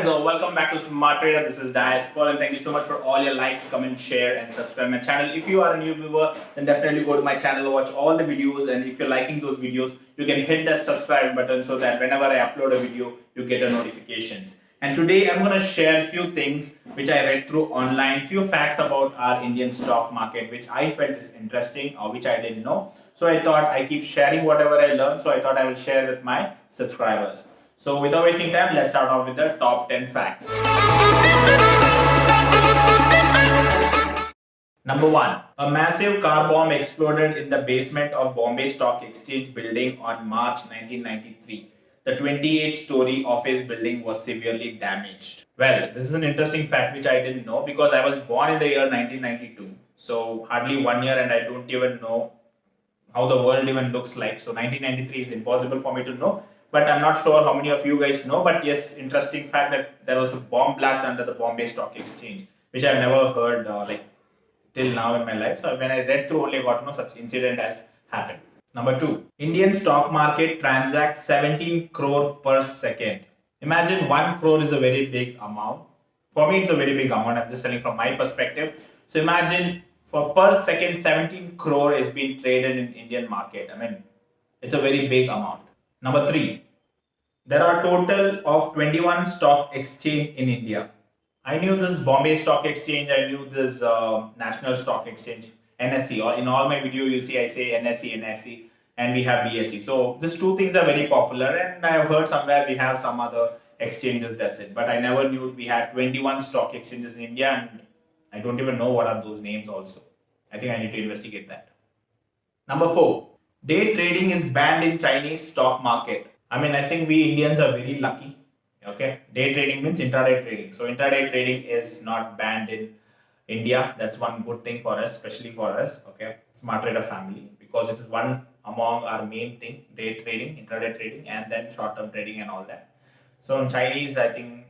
guys, welcome back to Smart Trader. This is Dias Paul, and thank you so much for all your likes, comment, share, and subscribe my channel. If you are a new viewer, then definitely go to my channel, watch all the videos, and if you're liking those videos, you can hit that subscribe button so that whenever I upload a video, you get a notifications. And today I'm gonna share a few things which I read through online, few facts about our Indian stock market, which I felt is interesting or which I didn't know. So I thought I keep sharing whatever I learn. So I thought I will share with my subscribers. So without wasting time, let's start off with the top 10 facts. Number 1. A massive car bomb exploded in the basement of Bombay Stock Exchange building on March 1993. The 28-story office building was severely damaged. Well, this is an interesting fact which I didn't know because I was born in the year 1992. So hardly 1 year and I don't even know how the world even looks like. So 1993 is impossible for me to know. But I'm not sure how many of you guys know. But yes, interesting fact that there was a bomb blast under the Bombay Stock Exchange, which I've never heard till now in my life. So when I read through, only I got to know such incident has happened. Number 2, Indian stock market transacts 17 crore per second. Imagine 1 crore is a very big amount. For me, it's a very big amount. I'm just telling from my perspective. So imagine for per second 17 crore is being traded in Indian market. I mean, it's a very big amount. Number 3, there are total of 21 stock exchange in India. I knew this Bombay Stock Exchange, I knew this National Stock Exchange, NSE. Or in all my video you see I say NSE, and we have BSE. So these two things are very popular, and I have heard somewhere we have some other exchanges, that's it. But I never knew we had 21 stock exchanges in India, and I don't even know what are those names also. I think I need to investigate that. Number 4, day trading is banned in Chinese stock market. I mean, I think we Indians are very lucky. Okay, day trading means intraday trading. So intraday trading is not banned in India. That's one good thing for us, especially for us. Okay, Smart Trader family, because it is one among our main thing: day trading, intraday trading, and then short-term trading and all that. So in Chinese, I think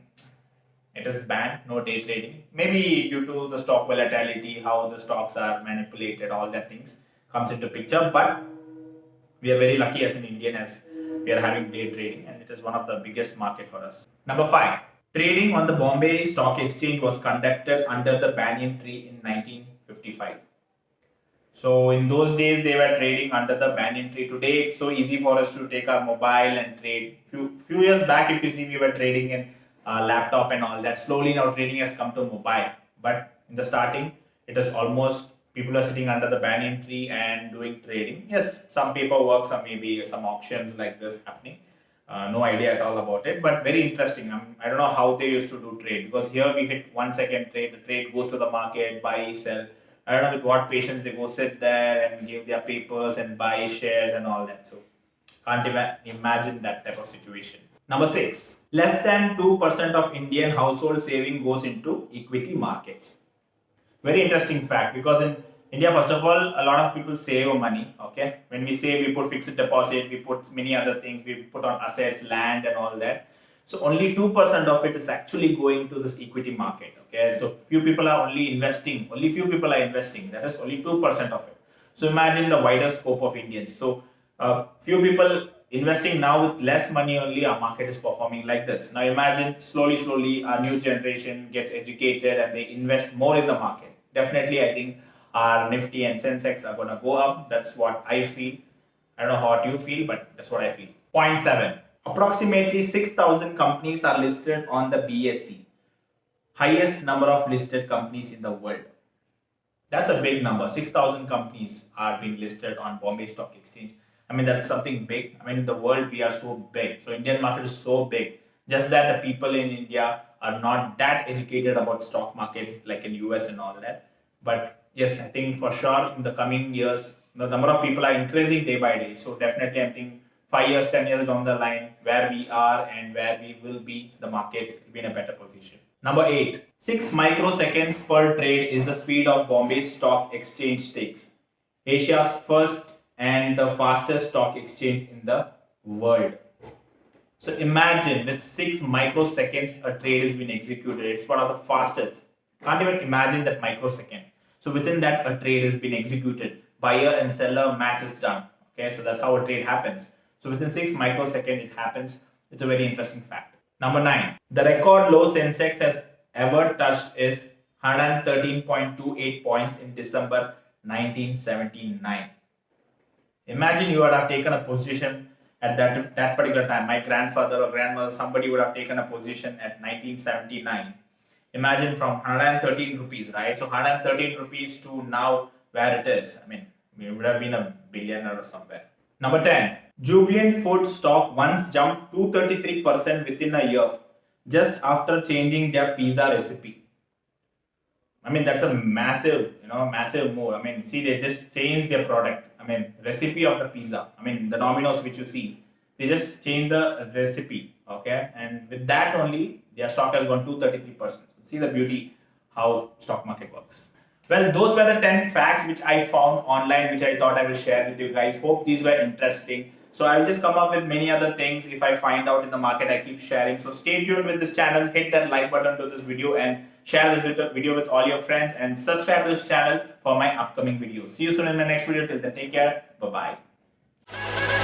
it is banned, no day trading. Maybe due to the stock volatility, how the stocks are manipulated, all that things comes into picture. But we are very lucky as an Indian as we are having day trading, and it is one of the biggest market for us. Number 5, trading on the Bombay Stock Exchange was conducted under the banyan tree in 1955. So in those days they were trading under the banyan tree. Today it's so easy for us to take our mobile and trade. Few years back, if you see, we were trading in laptop and all that. Slowly now trading has come to mobile. But in the starting, it is almost people are sitting under the banyan tree and doing trading. Yes, some paperwork, some maybe some auctions like this happening. No idea at all about it, but very interesting. I don't know how they used to do trade, because here we hit 1 second trade, the trade goes to the market, buy, sell. I don't know with what patience they go sit there and give their papers and buy shares and all that. So can't even imagine that type of situation. Number 6, less than 2% of Indian household saving goes into equity markets. Very interesting fact, because in India, first of all, a lot of people save money. Okay, when we save, we put fixed deposit, we put many other things, we put on assets, land, and all that. So only 2% of it is actually going to this equity market. Okay, so few people are only investing, only few people are investing. That is only 2% of it. So imagine the wider scope of Indians. So few people investing now with less money only, our market is performing like this. Now imagine slowly our new generation gets educated and they invest more in the market. Definitely, I think our Nifty and Sensex are going to go up. That's what I feel. I don't know how you feel, but that's what I feel. Point 7. Approximately 6,000 companies are listed on the BSE. Highest number of listed companies in the world. That's a big number. 6,000 companies are being listed on Bombay Stock Exchange. I mean, that's something big. I mean, in the world, we are so big. So Indian market is so big. Just that the people in India are not that educated about stock markets like in US and all that. But yes, I think for sure in the coming years, the number of people are increasing day by day. So definitely, I think 5 years, 10 years down the line, where we are and where we will be, the market will be in a better position. Number 8, 6 microseconds per trade is the speed of Bombay Stock Exchange takes. Asia's first and the fastest stock exchange in the world. So imagine with 6 microseconds a trade is being executed. It's one of the fastest. Can't even imagine that microsecond. So within that a trade is being executed. Buyer and seller match is done. Okay, so that's how a trade happens. So within 6 microseconds it happens. It's a very interesting fact. Number 9. The record low Sensex has ever touched is 113.28 points in December 1979. Imagine you would have taken a position at that particular time. My grandfather or grandmother, somebody would have taken a position at 1979. Imagine from 113 rupees, right? So 113 rupees to now where it is. I mean, it would have been a billionaire or somewhere. Number 10. Jubilant Food stock once jumped 233% within a year just after changing their pizza recipe. I mean, that's a massive, massive move. I mean, see, they just changed their product. I mean, recipe of the pizza. I mean, the Domino's which you see, they just changed the recipe. Okay, and with that only, their stock has gone 233%. See the beauty how stock market works. Well, those were the 10 facts which I found online, which I thought I will share with you guys. Hope these were interesting. So I'll just come up with many other things if I find out in the market. I keep sharing. So stay tuned with this channel. Hit that like button to this video and share this video with all your friends and subscribe to this channel for my upcoming videos. See you soon in my next video. Till then, take care. Bye bye.